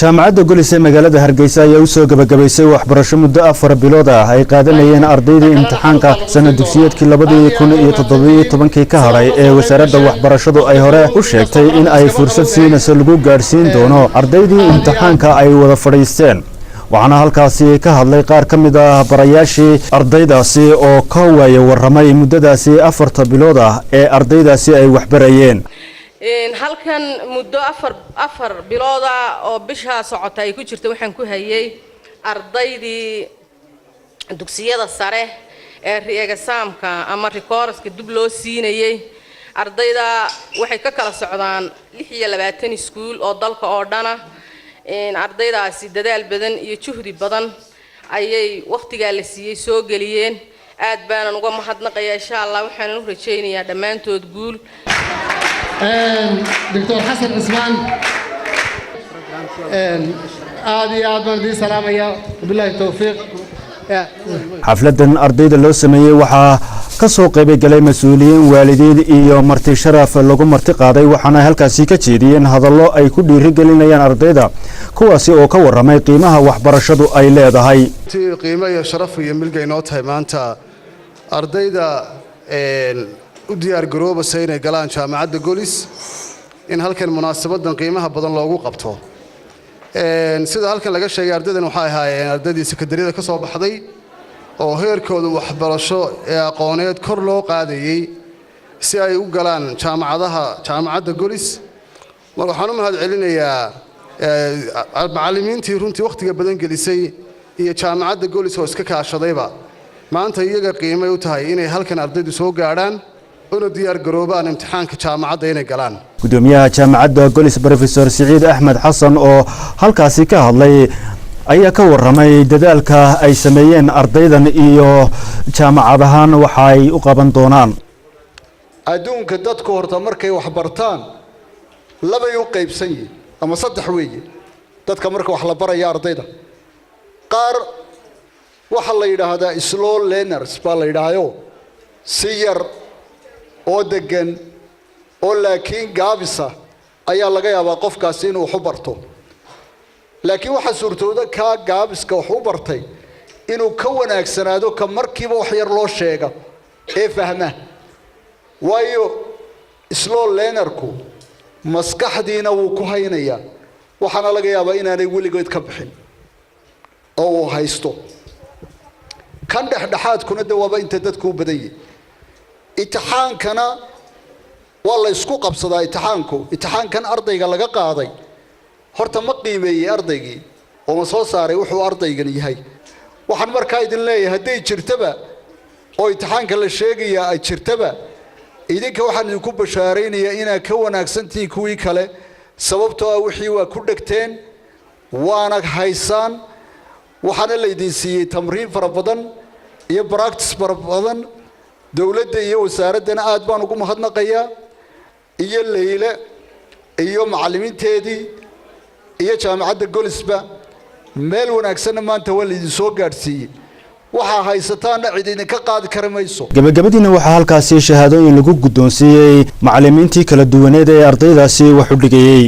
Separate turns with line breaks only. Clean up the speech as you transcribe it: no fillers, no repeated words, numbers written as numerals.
jaamacadda Golis ee magaalada Hargeysa ayaa u soo gabagabaysay waxbarasho muddo 4 bilood ah ay qaadanayeen ardaydii imtixaanka sanad dugsiyeedkii 2017 ka haray ee wasaaradda waxbarashadu ay hore u sheegtay in ay fursad siinayso lagu gaarsiin doono ardaydii imtixaanka ay wada fadhiisteen waxaana halkaasi ka hadlay qaar ka mid ah barayaashii ardaydaasi oo ka waaya waramay muddadaasi 4 bilood ah ee ardaydaasi ay waxbarayeen
halkan muddo afar bilooda oo bisha socota ay ku jirto waxaan ku hayay ardaydii dugsiyada sare ee exaamka ama records-ka dib loo siinayay ardayda waxay ka kala socdaan 26 iskuul oo dalka oo dhana ardaydaasi dadaal badan iyo juhdi badan ayay waqtiga la siiyay soo galiyeen aad baan uga mahadnaqayaa insha Allah waxaan u rajaynayaa dhamaantood guul
دكتور حسن عثمان عادي عادي سلام يا بالله التوفيق
xafladan ardayda loo sameeyay waxa ka soo qayb galay mas'uuliyiin waalidiin iyo marti sharaf lagu marti qaaday waxaana halkaasi ka jeediyeen hadallo ay ku dhiirigelinayaan ardayda kuwaasi oo ka waramay qiimaha waxbarashadu ay leedahay
qiimo iyo sharaf iyo milgay noo tahay maanta ardayda u diyaar garooba inay galaan jaamacadda Golis in halkan munaasabadan qiimaha badan loogu qabto sida halkan laga sheegay ardaydan waxay ahaayeen ardaydii sekondariyada ka soo baxday oo heerkooda waxbarasho ee aqooneed kor loo qaadayay si ay u galaan jaamacadda Golis waxaan u mahad celinayaa macallimiintii runtii waqtiga badan gelisay iyo jaamacadda Golis oo iska kaashadayba maanta iyaga qiimo u tahay inay halkan ardaydu soo gaaraan oo diyaar garoobaan imtixaanka jaamacadda inay galaan
gudoomiyaha jaamacadda Golis Professor Saciid Axmed Xasan oo halkaasi ka hadlay ayaa ka waramay dadaalka ay sameeyeen ardaydan iyo jaamacadahan waxa ay u qaban doonaan
adduunka dadku horta markay wax bartaan laba ay u qaybsan yihiin ama saddex weeye dadka marka wax la barayo ardayda qaar waxa la yiraahdaa slow learners baa la yiraahdo si yar oo degan oo laakiin gaabisa ayaa laga yaabaa qofkaasi inuu wax u barto laakiin waxa suurtooda ka gaabiska wax u bartay inuu ka wanaagsanaado ka markiiba wax yar loo sheego ee fahma waayo slow learnerku maskaxdiina wuu ku haynaya waxaana laga yaabaa inaanay weligood ka bixin oo uu haysto kan dhexdhexaadkuna dawaaba inta dadku u badan yihiin imtixaankana waa la isku qabsadaa imtixaankan ardayga laga qaaday horta ma qiimeeyay ardaygii oo ma soo saaray wuxuu ardaygan yahay waxaan markaa idin leeyahay haday jirtaba oo imtixaanka la sheegaya ay jirtaba idinka waxaan idinku bashaaraynayaa inaa ka wanaagsantii kuwii kale sababtoo ah wixii waa ku dhagteen waana haysaan waxaana la idin siiyay tamriin fara badan iyo practice fara badan dawladda iyo wasaaradana aad baan ugu mahadnaqayaa iyo leyle iyo macallimiinteedii iyo jaamacadda Golisba meel wanaagsan maanta waa la idin soo gaarsiiyay waxa haysataan cid idin ka qaadi karamayso
gabagabadiina waxa halkaasi shahaadooyin lagu guddoonsiiyay macallimiintii kala duwaneed ee ardaydaasi wax u dhigayay